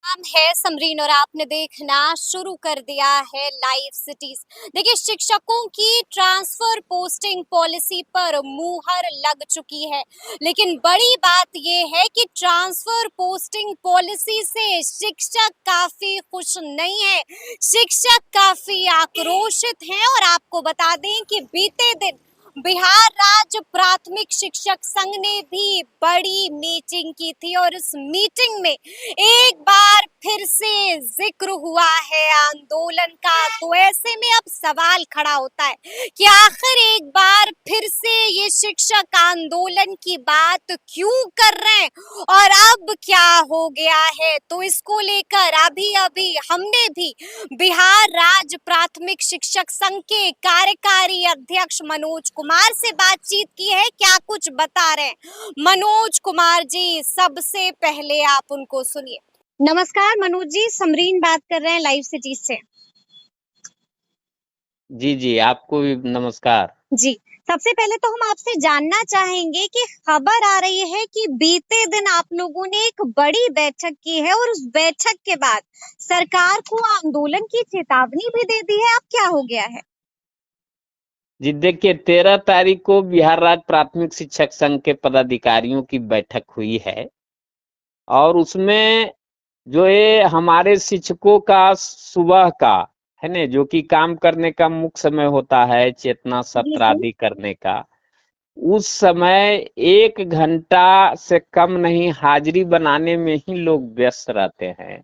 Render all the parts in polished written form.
नाम है समरीन और आपने देखना शुरू कर दिया है लाइव सिटीज। देखिए, शिक्षकों की ट्रांसफर पोस्टिंग पॉलिसी पर मुहर लग चुकी है, लेकिन बड़ी बात ये है कि ट्रांसफर पोस्टिंग पॉलिसी से शिक्षक काफी खुश नहीं है। शिक्षक काफी आक्रोशित हैं और आपको बता दें कि बीते दिन बिहार राज्य प्राथमिक शिक्षक संघ ने भी बड़ी मीटिंग की थी और इस मीटिंग में एक बार फिर से जिक्र हुआ है आंदोलन का। तो ऐसे में अब सवाल खड़ा होता है कि आखिर एक बार फिर से ये शिक्षक आंदोलन की बात क्यों कर रहे हैं और अब क्या हो गया है। तो इसको लेकर अभी अभी हमने भी बिहार राज्य प्राथमिक शिक्षक संघ के कार्यकारी अध्यक्ष मनोज कुमार से बातचीत की है। क्या कुछ बता रहे हैं मनोज कुमार जी, सबसे पहले आप उनको सुनिए। नमस्कार मनोज जी, समरीन बात कर रहे हैं लाइव सिटीज से। जी आपको भी नमस्कार। जी, सबसे पहले तो हम आपसे जानना चाहेंगे कि खबर आ रही है कि बीते दिन आप लोगों ने एक बड़ी बैठक की है और उस बैठक के बाद सरकार को आंदोलन की चेतावनी भी दे दी है। अब क्या हो गया है? जी देखिए, 13 तारीख को बिहार राज्य प्राथमिक शिक्षक संघ के पदाधिकारियों की बैठक हुई है और उसमें जो ये हमारे शिक्षकों का सुबह का है ना, जो कि काम करने का मुख्य समय होता है, चेतना जी सत्र जी। आदि करने का, उस समय 1 घंटा से कम नहीं हाजिरी बनाने में ही लोग व्यस्त रहते हैं।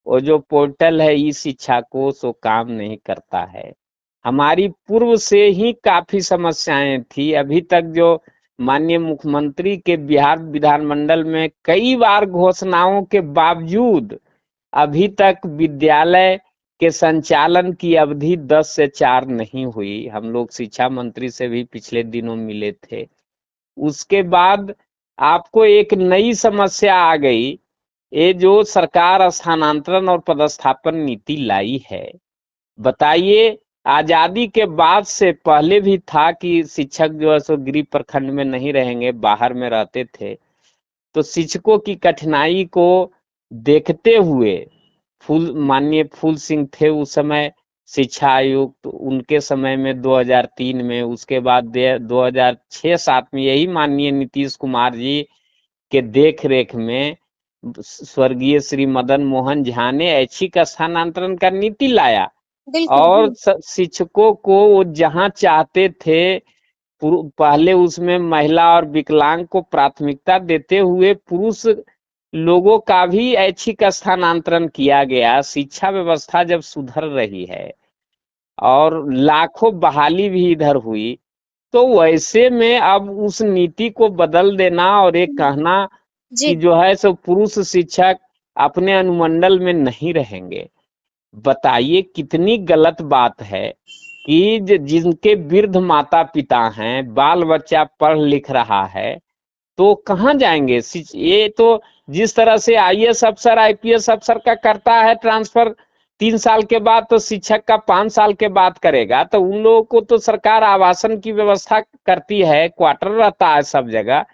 वो जो पोर्टल है ई शिक्षा को सो काम नहीं करता है। हमारी पूर्व से ही काफी समस्याएं थी। अभी तक जो माननीय मुख्यमंत्री के बिहार विधानमंडल में कई बार घोषणाओं के बावजूद अभी तक विद्यालय के संचालन की अवधि 10 से 4 नहीं हुई। हम लोग शिक्षा मंत्री से भी पिछले दिनों मिले थे। उसके बाद आपको एक नई समस्या आ गई, ये जो सरकार स्थानांतरण और पदस्थापन नीति लाई है। बताइए, आजादी के बाद से पहले भी था कि शिक्षक जो है सो गृह प्रखंड में नहीं रहेंगे, बाहर में रहते थे। तो शिक्षकों की कठिनाई को देखते हुए माननीय फूल सिंह थे उस समय शिक्षा आयुक्त, तो उनके समय में 2003 में, उसके बाद 2006-7 में यही माननीय नीतीश कुमार जी के देख रेख में स्वर्गीय श्री मदन मोहन झा ने ऐच्छिक स्थानांतरण का नीति लाया बिल्कुल और जी। शिक्षकों को वो जहां चाहते थे पहले उसमें महिला और विकलांग को प्राथमिकता देते हुए पुरुष लोगों का भी ऐच्छिक स्थानांतरण किया गया। शिक्षा व्यवस्था जब सुधर रही है और लाखों बहाली भी इधर हुई, तो वैसे में अब उस नीति को बदल देना और एक कहना जी। कि जो है सो पुरुष शिक्षक अपने अनुमंडल में नहीं रहेंगे। बताइए कितनी गलत बात है कि जिनके वृद्ध माता पिता हैं, बाल बच्चा पढ़ लिख रहा है, तो कहाँ जाएंगे। ये तो जिस तरह से आईएएस अफसर आईपीएस अफसर का करता है ट्रांसफर 3 साल के बाद, तो शिक्षक का 5 साल के बाद करेगा। तो उन लोगों को तो सरकार आवासन की व्यवस्था करती है, क्वार्टर रहता है सब जगह।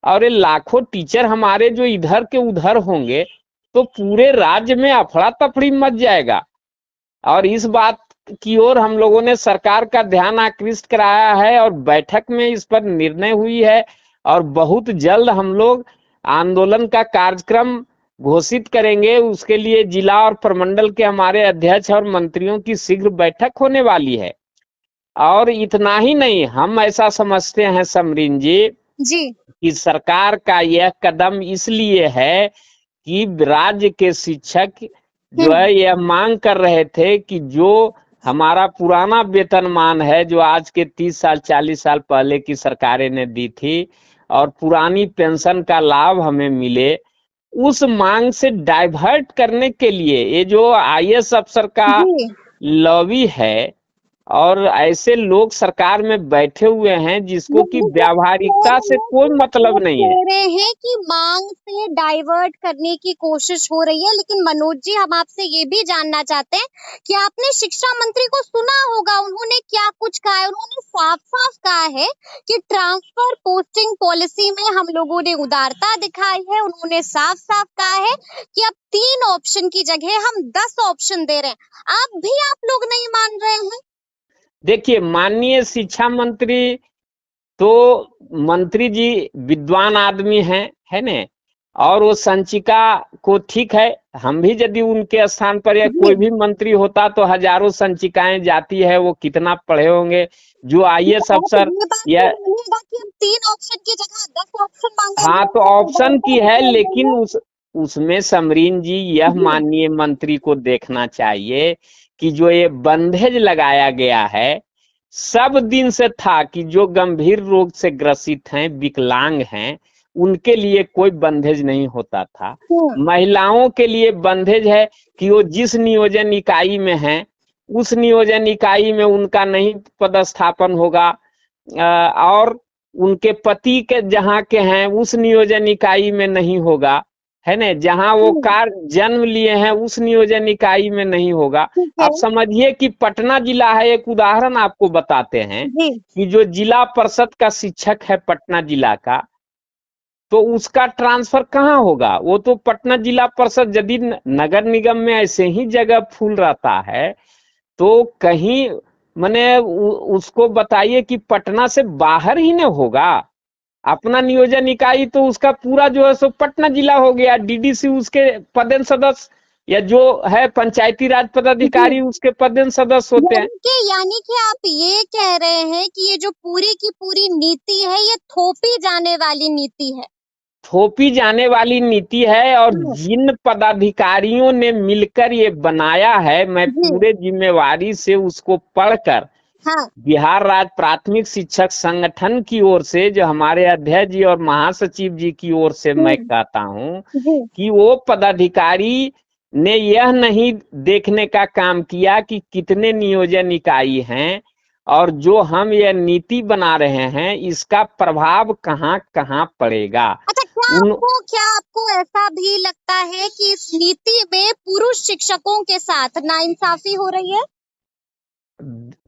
और ये लाखों टीचर हमारे जो इधर के उधर होंगे, तो पूरे राज्य में अफड़ा तफड़ी मच जाएगा। और इस बात की ओर हम लोगों ने सरकार का ध्यान आकृष्ट कराया है और बैठक में इस पर निर्णय हुई है और बहुत जल्द हम लोग आंदोलन का कार्यक्रम घोषित करेंगे। उसके लिए जिला और प्रमंडल के हमारे अध्यक्ष और मंत्रियों की शीघ्र बैठक होने वाली है। और इतना ही नहीं, हम ऐसा समझते हैं समरीन जी कि सरकार का यह कदम इसलिए है कि राज्य के शिक्षक जो है यह मांग कर रहे थे कि जो हमारा पुराना वेतनमान है, जो आज के 30 साल 40 साल पहले की सरकारें ने दी थी, और पुरानी पेंशन का लाभ हमें मिले, उस मांग से डाइवर्ट करने के लिए ये जो आईएएस अफसर का लॉबी है और ऐसे लोग सरकार में बैठे हुए हैं जिसको कि मतलब व्यावहारिकता से कोई मतलब आप नहीं है। कह रहे हैं कि मांग से डाइवर्ट करने की कोशिश हो रही है, लेकिन मनोज जी हम आपसे ये भी जानना चाहते हैं कि आपने शिक्षा मंत्री को सुना होगा, उन्होंने क्या कुछ कहा है। उन्होंने साफ साफ कहा है कि ट्रांसफर पोस्टिंग पॉलिसी में हम लोगों ने उदारता दिखाई है। उन्होंने साफ साफ कहा है कि अब 3 ऑप्शन की जगह हम 10 ऑप्शन दे रहे हैं। आप लोग नहीं मान रहे हैं? देखिए, माननीय शिक्षा मंत्री तो मंत्री जी विद्वान आदमी हैं, है ने, और वो संचिका को ठीक है, हम भी यदि उनके स्थान पर या जी। कोई भी मंत्री होता तो हजारों संचिकाएं जाती है, वो कितना पढ़े होंगे, जो आईएएस आप अफसर ये बात तो या मानिएगा कि हम 3 ऑप्शन की जगह 10 ऑप्शन हाँ मांगेंगे, तो तो ऑप्शन उदारता की है, दिखाई लेकिन देंगे। उसमें समरीन जी यह जी। माननीय मंत्री को देखना चाहिए कि जो ये बंधेज लगाया गया है, सब दिन से था कि जो गंभीर रोग से ग्रसित हैं, विकलांग हैं, उनके लिए कोई बंधेज नहीं होता था। हम्म। महिलाओं के लिए बंधेज है कि वो जिस नियोजन इकाई में हैं, उस नियोजन इकाई में उनका नहीं पदस्थापन होगा, और उनके पति के जहाँ के हैं उस नियोजन इकाई में नहीं होगा, है ना, जहाँ वो कार जन्म लिए हैं उस नियोजन इकाई में नहीं होगा। ठीक है। आप समझिए कि पटना जिला है, एक उदाहरण आपको बताते हैं जी। कि जो जिला परिषद का शिक्षक है पटना जिला का, तो उसका ट्रांसफर कहाँ होगा? वो तो पटना जिला परिषद यदि नगर निगम में ऐसे ही जगह फुल रहता है तो कहीं माने उसको बताइए कि पटना से बाहर ही न होगा अपना नियोजन इकाई, तो उसका पूरा जो है सो पटना जिला हो गया। डीडीसी उसके पदेन सदस्य या जो है पंचायती राज जी। पदाधिकारी उसके पदेन सदस्य होते हैं। यानी कि आप ये कह रहे हैं कि ये जो पूरी की पूरी नीति है, ये थोपी जाने वाली नीति है। थोपी जाने वाली नीति है, और हम्म। जिन पदाधिकारियों ने मिलकर ये बनाया है, मैं जी। पूरे जिम्मेवारी से उसको पढ़कर हाँ। बिहार राज्य प्राथमिक शिक्षक संगठन की ओर से, जो हमारे अध्यक्ष जी और महासचिव जी की ओर से मैं कहता हूं जी। कि वो पदाधिकारी ने यह नहीं देखने का काम किया कि कितने नियोजन इकाई हैं और जो हम यह नीति बना रहे हैं इसका प्रभाव कहाँ कहाँ पड़ेगा। अच्छा, उन क्या आपको ऐसा भी लगता है कि इस नीति में पुरुष शिक्षकों के साथ नाइंसाफी हो रही है?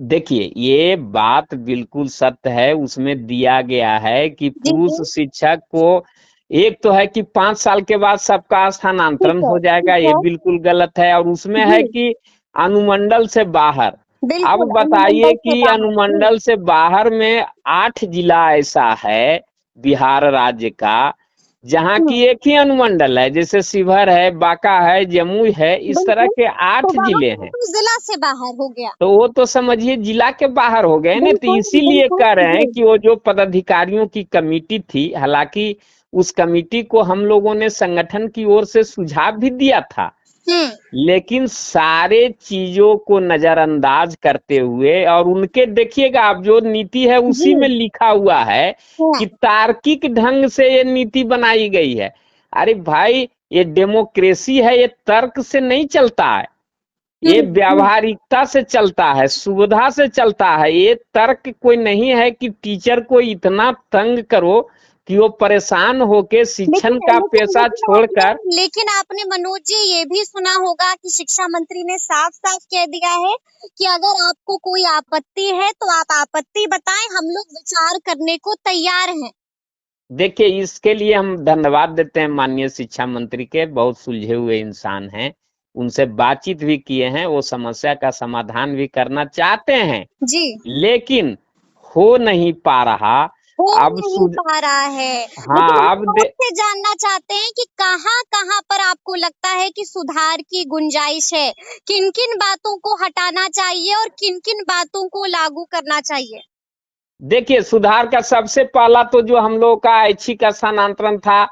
देखिए, ये बात बिल्कुल सत्य है, उसमें दिया गया है कि जी। पुरुष शिक्षक को एक तो है कि 5 साल के बाद सबका ठीक स्थानांतरण है, हो जाएगा, ठीक ये है। बिल्कुल गलत है, और उसमें है जी। कि अनुमंडल से बाहर। अब बिल्कुल, बताइए अनुमंडल से कि बाहर। जी। अनुमंडल से बाहर में 8 जिला ऐसा है बिहार राज्य का जहाँ की हुँ। एक ही अनुमंडल है, जैसे शिवहर है, बांका है, जमुई है, इस तरह बिल्कुल, के तो 8 वहाँ जिले पे हैं। तो जिला से बाहर हो गया। तो वो तो समझिए जिला के बाहर हो गए ना, तो बिल्कुल, इसीलिए बिल्कुल। कह रहे हैं जी। कि वो जो पदाधिकारियों की कमेटी थी, हालांकि उस कमेटी को हम लोगों ने संगठन की ओर से सुझाव भी दिया था, हुँ। लेकिन सारे चीजों को नजरअंदाज करते हुए, और उनके देखिएगा आप जो नीति है जी। उसी में लिखा हुआ है हाँ। कि तार्किक ढंग से ये नीति बनाई गई है। अरे भाई, ये डेमोक्रेसी है, ये तर्क से नहीं चलता है, हुँ, ये हुँ। व्यावहारिकता से चलता है, सुविधा से चलता है। ये तर्क कोई नहीं है कि टीचर को इतना तंग करो कि वो परेशान होके लेकिन शिक्षण का लेकिन पेशा लेकिन आपने छोड़कर। लेकिन आपने मनोज जी ये भी सुना होगा कि शिक्षा मंत्री ने साफ-साफ कह दिया है कि अगर आपको कोई आपत्ति है तो आप आपत्ति बताएं, हम लोग विचार करने को तैयार हैं। देखिए, इसके लिए हम धन्यवाद देते हैं माननीय शिक्षा मंत्री के, बहुत सुलझे हुए इंसान हैं, उनसे बातचीत भी किए हैं, वो समस्या का समाधान भी करना चाहते हैं, जी। लेकिन हो नहीं पा रहा। हो अब नहीं पा रहा है। लेकिन हाँ, अब हम आपसे जानना चाहते हैं कि कहाँ-कहाँ पर आपको लगता है कि सुधार की गुंजाइश है? किन-किन बातों को हटाना चाहिए और किन-किन बातों को लागू करना चाहिए? देखिए, सुधार का सबसे पहला तो जो हम लोग का ऐच्छिक स्थानांतरण था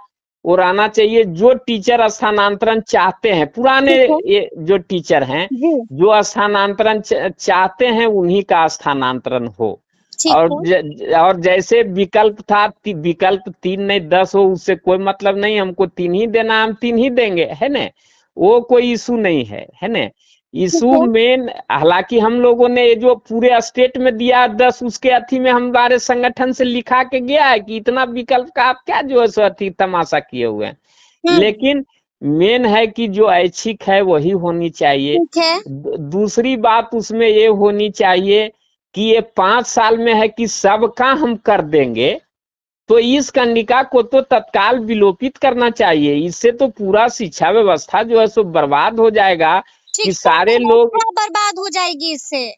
वो रहना चाहिए। जो टीचर स्थानांतरण चाहते हैं, पुराने ठीक है। ये जो टीचर हैं जी। जो स्थानांतरण चाहते हैं उन्हीं का स्थानांतरण हो। ठीक और है। और जैसे विकल्प था, विकल्प 3 नहीं 10 हो, उससे कोई मतलब नहीं, हमको 3 ही देना, हम 3 ही देंगे, है ना, वो कोई इशू नहीं है, है ना। इशू मेन, हालांकि हम लोगों ने ये जो पूरे स्टेट में दिया 10, उसके अथी में हमारे संगठन से लिखा के गया है कि इतना विकल्प का आप क्या जो है सो अथी तमाशा किए हुए हैं। लेकिन मेन है कि जो ऐच्छिक है वही होनी चाहिए। ठीक है। दूसरी बात उसमें ये होनी चाहिए कि ये 5 साल में है कि सबका हम कर देंगे, तो इस कंडिका को तो तत्काल विलोपित करना चाहिए। इससे तो पूरा शिक्षा व्यवस्था जो है सो बर्बाद हो जाएगा कि शिक्षा सारे लोग, बर्बाद हो जाएगी इससे।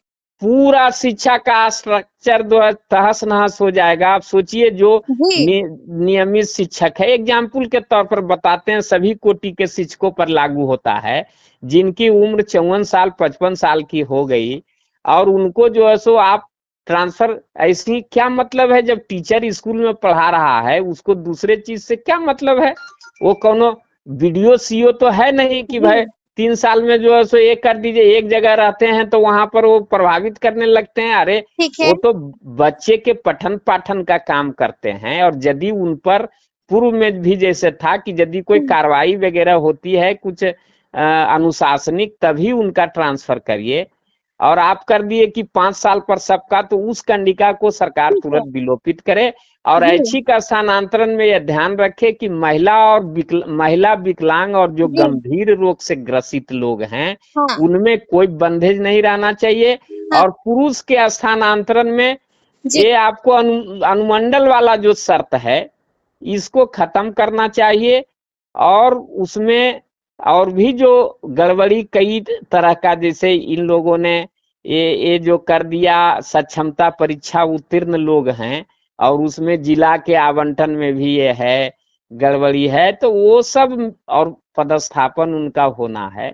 पूरा शिक्षा का स्ट्रक्चर जो है तहस नहस हो जाएगा। आप सोचिए जो नियमित शिक्षक है, एग्जाम्पल के तौर पर बताते हैं, सभी कोटि के शिक्षकों पर लागू होता है, जिनकी उम्र 54 साल 55 साल की हो गई और उनको जो है सो आप ट्रांसफर, ऐसी क्या मतलब है? जब टीचर स्कूल में पढ़ा रहा है उसको दूसरे चीज से क्या मतलब है? वो कोनो वीडियो सीओ तो है नहीं कि भाई 3 साल में जो है सो एक कर दीजिए। एक जगह रहते हैं तो वहां पर वो प्रभावित करने लगते हैं। अरे वो तो बच्चे के पठन पाठन का काम करते हैं, और यदि उन पर पूर्व में भी जैसे था कि यदि कोई कार्रवाई वगैरह होती है कुछ अनुशासनिक, तभी उनका ट्रांसफर करिए। और आप कर दिए कि 5 साल पर सबका, तो उस कंडिका को सरकार तुरंत विलोपित करे। और ऐच्छिक स्थानांतरण में यह ध्यान रखे कि महिला विकलांग और जो गंभीर रोग से ग्रसित लोग हैं उनमें कोई बंधेज नहीं रहना चाहिए। और पुरुष के स्थानांतरण में ये आपको अनुमंडल वाला जो शर्त है इसको खत्म करना चाहिए। और उसमें और भी जो गड़बड़ी कई तरह का, जैसे इन लोगों ने ये जो कर दिया, सक्षमता परीक्षा उत्तीर्ण लोग हैं और उसमें जिला के आवंटन में भी ये है गड़बड़ी है, तो वो सब, और पदस्थापन उनका होना है,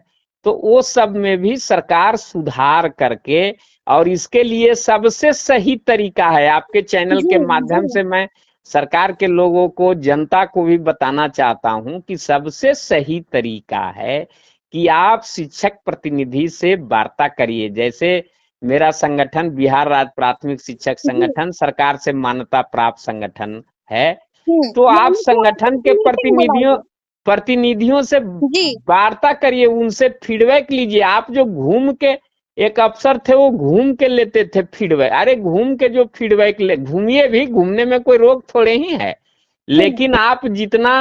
तो वो सब में भी सरकार सुधार करके, और इसके लिए सबसे सही तरीका है, आपके चैनल के माध्यम से मैं सरकार के लोगों को, जनता को भी बताना चाहता हूं कि सबसे सही तरीका है कि आप शिक्षक प्रतिनिधि से वार्ता करिए। जैसे मेरा संगठन बिहार राज्य प्राथमिक शिक्षक संगठन सरकार से मान्यता प्राप्त संगठन है, तो आप संगठन के प्रतिनिधियों से वार्ता करिए, उनसे फीडबैक लीजिए। आप जो घूम के, एक अफसर थे वो घूम के लेते थे फीडबैक, अरे घूम के जो फीडबैक ले, घूमिए भी, घूमने में कोई रोक थोड़े ही है, लेकिन आप जितना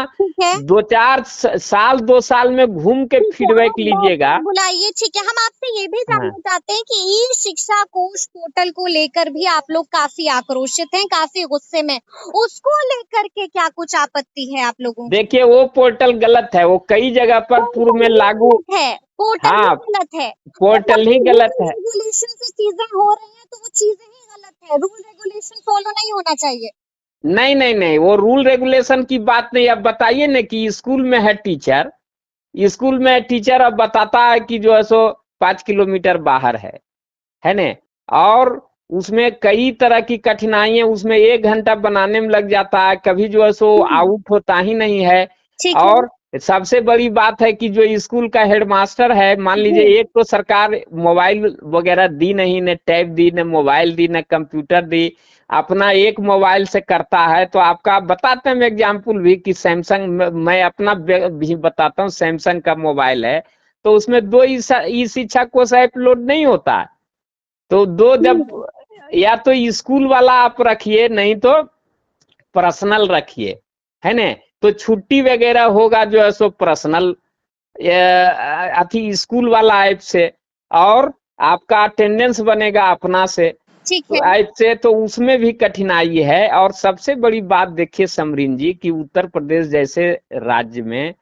2 साल में घूम के फीडबैक लीजिएगा। बुलाइए, ठीक है। हम आपसे ये भी जानना चाहते हैं कि ई शिक्षा कोश पोर्टल को लेकर भी आप लोग काफी आक्रोशित हैं, काफी गुस्से में, उसको लेकर के क्या कुछ आपत्ति है आप लोगों? देखिए वो पोर्टल गलत है, वो कई जगह पर पूर्व में लागू है, पोर्टल गलत है, पोर्टल ही गलत है। रेगुलेशन से चीजें हो रही हैं तो वो चीजें ही गलत है, रूल रेगुलेशन फॉलो नहीं होना चाहिए। नहीं नहीं नहीं, वो रूल रेगुलेशन की बात नहीं। अब बताइए ना कि स्कूल में है टीचर, स्कूल में टीचर अब बताता है कि जो है सो 5 किलोमीटर बाहर है ना, और उसमें कई तरह की कठिनाइयां, उसमें 1 घंटा बनाने में लग जाता है, कभी जो है सो आउट होता ही नहीं है। और सबसे बड़ी बात है कि जो स्कूल का हेडमास्टर है, मान लीजिए एक तो सरकार मोबाइल वगैरह दी नहीं, न टैब दी, न मोबाइल दी, न कंप्यूटर दी, अपना एक मोबाइल से करता है। तो आपका बताते हैं एग्जाम्पल भी कि सैमसंग, मैं अपना भी बताता हूँ, सैमसंग का मोबाइल है तो उसमें 2 ई शिक्षा कोष ऐप लोड नहीं होता है। तो 2 जब, या तो स्कूल वाला आप रखिए, नहीं तो पर्सनल रखिए, है ना, तो छुट्टी वगैरह होगा जो है सो पर्सनल अथी स्कूल वाला ऐप से, और आपका अटेंडेंस बनेगा अपना से ऐप से, तो उसमें भी कठिनाई है। और सबसे बड़ी बात देखिए समरीन जी कि उत्तर प्रदेश जैसे राज्य में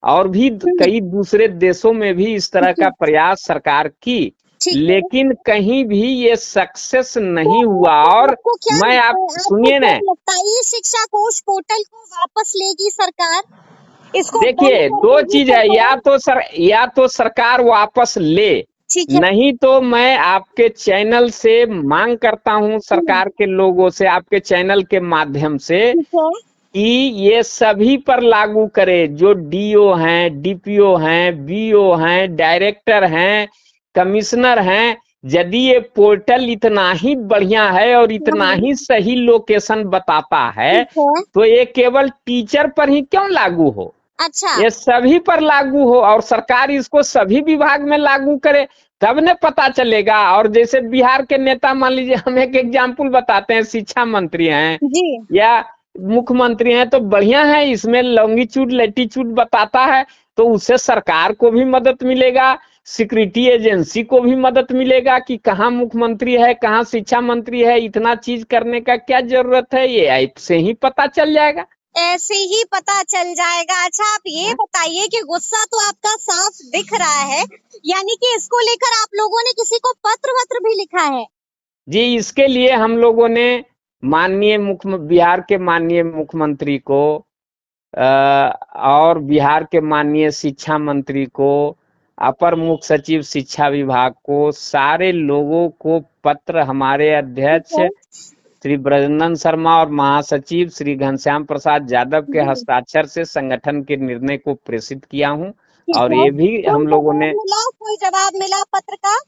और भी कई दूसरे देशों में भी इस तरह का प्रयास सरकार की, लेकिन कहीं भी ये सक्सेस नहीं हुआ। और मैं, आप सुनिए ना, शिक्षा कोश पोर्टल को वापस लेगी सरकार इसको? देखिए 2 चीज है, या तो सरकार वापस ले, नहीं तो मैं आपके चैनल से मांग करता हूं सरकार के लोगों से, आपके चैनल के माध्यम से, कि ये सभी पर लागू करे, जो डीओ हैं, डीपीओ हैं, बीओ हैं, डायरेक्टर हैं, कमिश्नर हैं। यदि ये पोर्टल इतना ही बढ़िया है और इतना ही सही लोकेशन बताता है तो ये केवल टीचर पर ही क्यों लागू हो? अच्छा। ये सभी पर लागू हो और सरकार इसको सभी विभाग में लागू करे, तब न पता चलेगा। और जैसे बिहार के नेता, मान लीजिए हम एक एग्जाम्पल बताते हैं, शिक्षा मंत्री हैं जी। या मुख्यमंत्री हैं, तो बढ़िया है, इसमें लॉन्गिट्यूड लैटिट्यूड बताता है, तो उससे सरकार को भी मदद मिलेगा, सिक्योरिटी एजेंसी को भी मदद मिलेगा कि कहाँ मुख्यमंत्री है, कहाँ शिक्षा मंत्री है, इतना चीज करने का क्या जरूरत है, ये ऐप से ही पता चल जाएगा। ऐसे ही पता चल जाएगा। अच्छा, आप ये बताइए कि गुस्सा तो आपका साफ दिख रहा है, यानी कि इसको लेकर आप लोगों ने किसी को पत्र वत्र भी लिखा है? जी, इसके लिए हम लोगों ने माननीय मुख्य बिहार के माननीय मुख्यमंत्री को और बिहार के माननीय शिक्षा मंत्री को, अपर मुख्य सचिव शिक्षा विभाग को, सारे लोगों को पत्र, हमारे ठीक अध्यक्ष है। श्री ब्रजनंदन शर्मा और महासचिव श्री घनश्याम प्रसाद यादव के जी। हस्ताक्षर से संगठन के निर्णय को प्रेषित किया हूं। ठीक और है। ये भी कोई हम लोगों जवाब ने, मिला, कोई जवाब मिला पत्र का?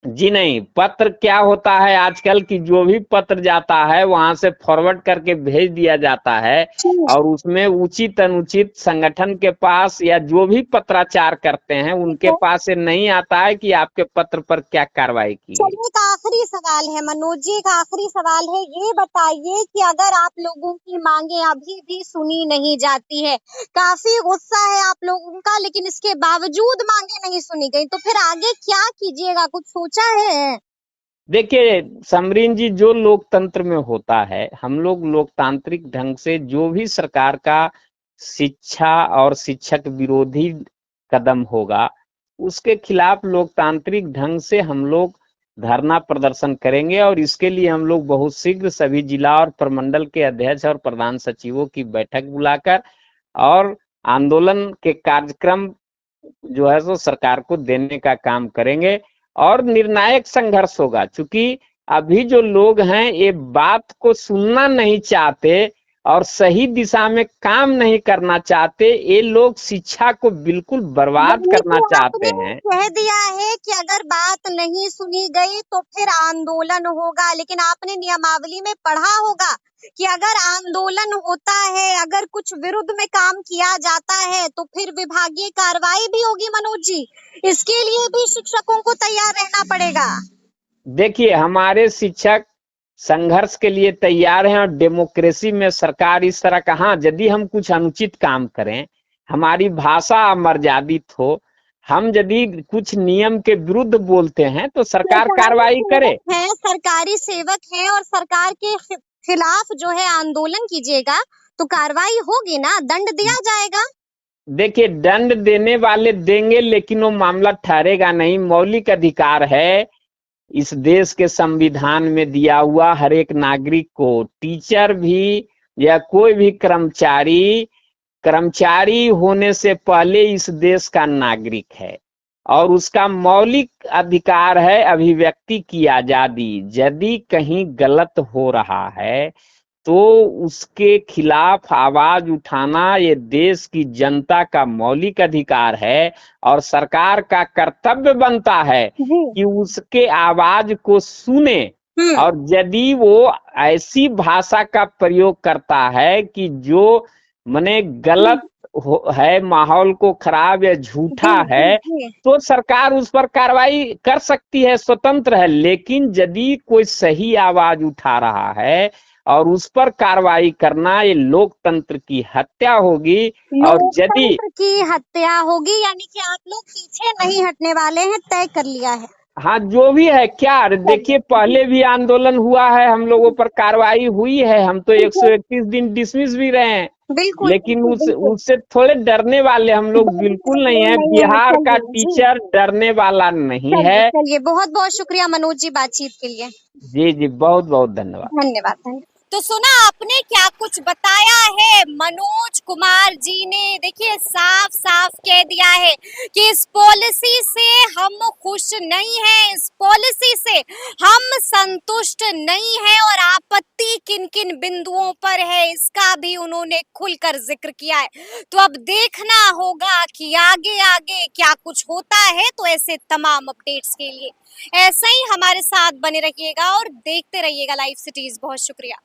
जी नहीं, पत्र क्या होता है आजकल की, जो भी पत्र जाता है वहां से फॉरवर्ड करके भेज दिया जाता है, ठीक। और उसमें उचित अनुचित संगठन के पास या जो भी पत्राचार करते हैं ठीक उनके है। पास से नहीं आता है कि आपके पत्र पर क्या कार्रवाई की गई। चलिए, एक आखिरी सवाल है मनोज जी, एक आखिरी सवाल है, ये बताइए कि अगर आप लोगों की मांगे अभी भी सुनी नहीं जाती है, काफी गुस्सा है आप लोगों का, लेकिन इसके बावजूद मांगे नहीं सुनी गई, तो फिर आगे क्या कीजिएगा, कुछ सोचा है? देखिए समरीन जी, जो लोकतंत्र में होता है, हम लोग लोकतांत्रिक ढंग से जो भी सरकार का शिक्षा और शिक्षक विरोधी कदम होगा, उसके खिलाफ लोकतांत्रिक ढंग से हम लोग धरना प्रदर्शन करेंगे। और इसके लिए हम लोग बहुत शीघ्र सभी जिला और प्रमंडल के अध्यक्ष और प्रधान सचिवों की बैठक बुलाकर और आंदोलन के कार्यक्रम जो है सो सरकार को देने का काम करेंगे। और निर्णायक संघर्ष होगा, क्योंकि अभी जो लोग हैं ये बात को सुनना नहीं चाहते और सही दिशा में काम नहीं करना चाहते, ये लोग शिक्षा को बिल्कुल बर्बाद यानी करना कि चाहते आपने हैं। कह दिया है कि अगर बात नहीं सुनी गई तो फिर आंदोलन होगा, लेकिन आपने नियमावली में पढ़ा होगा कि अगर आंदोलन होता है, अगर कुछ विरुद्ध में काम किया जाता है तो फिर विभागीय कार्रवाई भी होगी मनोज जी। इसके लिए भी शिक्षकों को तैयार रहना पड़ेगा। देखिए, हमारे शिक्षक संघर्ष के लिए तैयार हैं, और डेमोक्रेसी में सरकार इस तरह का, हाँ, यदि हम कुछ अनुचित काम करें, हमारी भाषा अमर्यादित हो, हम यदि कुछ नियम के विरुद्ध बोलते हैं तो सरकार कार्रवाई करे। सरकारी सेवक हैं और सरकार के खिलाफ जो है आंदोलन कीजिएगा तो कार्रवाई होगी ना, दंड दिया जाएगा। देखिए, दंड देने वाले देंगे, लेकिन वो मामला ठहरेगा नहीं। मौलिक अधिकार है इस देश के संविधान में दिया हुआ, हर एक नागरिक को, टीचर भी या कोई भी कर्मचारी, कर्मचारी होने से पहले इस देश का नागरिक है, और उसका मौलिक अधिकार है अभिव्यक्ति की आजादी। यदि कहीं गलत हो रहा है तो उसके खिलाफ आवाज उठाना ये देश की जनता का मौलिक अधिकार है, और सरकार का कर्तव्य बनता है जी। कि उसके आवाज को सुने। हम्म। और यदि वो ऐसी भाषा का प्रयोग करता है कि जो मने गलत है, माहौल को खराब या झूठा जी जी है, जी। तो सरकार उस पर कार्रवाई कर सकती है, स्वतंत्र है। लेकिन यदि कोई सही आवाज उठा रहा है और उस पर कार्रवाई करना, ये लोकतंत्र की हत्या होगी। और यदि, लोकतंत्र की हत्या होगी, यानी कि आप लोग पीछे नहीं हटने वाले हैं, तय कर लिया है। हाँ, जो भी है क्या, देखिए पहले भी आंदोलन हुआ है, हम लोगों पर कार्रवाई हुई है, हम तो 131 दिन डिसमिस भी रहे हैं। बिल्कुल लेकिन बिल्कुल उस बिल्कुल। उससे थोड़े डरने वाले हम लोग बिल्कुल नहीं है। नहीं है, बिहार का चलिए जी। टीचर डरने वाला नहीं चलिए है। चलिए, बहुत बहुत शुक्रिया मनोज जी बातचीत के लिए। जी जी, बहुत बहुत धन्यवाद। धन्यवाद धन्यवाद। तो सुना आपने क्या कुछ बताया है मनोज कुमार जी ने। देखिए, साफ साफ कह दिया है कि इस पॉलिसी से हम खुश नहीं हैं, इस पॉलिसी से हम संतुष्ट नहीं हैं, और आपत्ति किन किन बिंदुओं पर है इसका भी उन्होंने खुलकर जिक्र किया है। तो अब देखना होगा कि आगे आगे क्या कुछ होता है। तो ऐसे तमाम अपडेट्स के लिए ऐसे ही हमारे साथ बने रहिएगा और देखते रहिएगा लाइव सिटीज। बहुत शुक्रिया।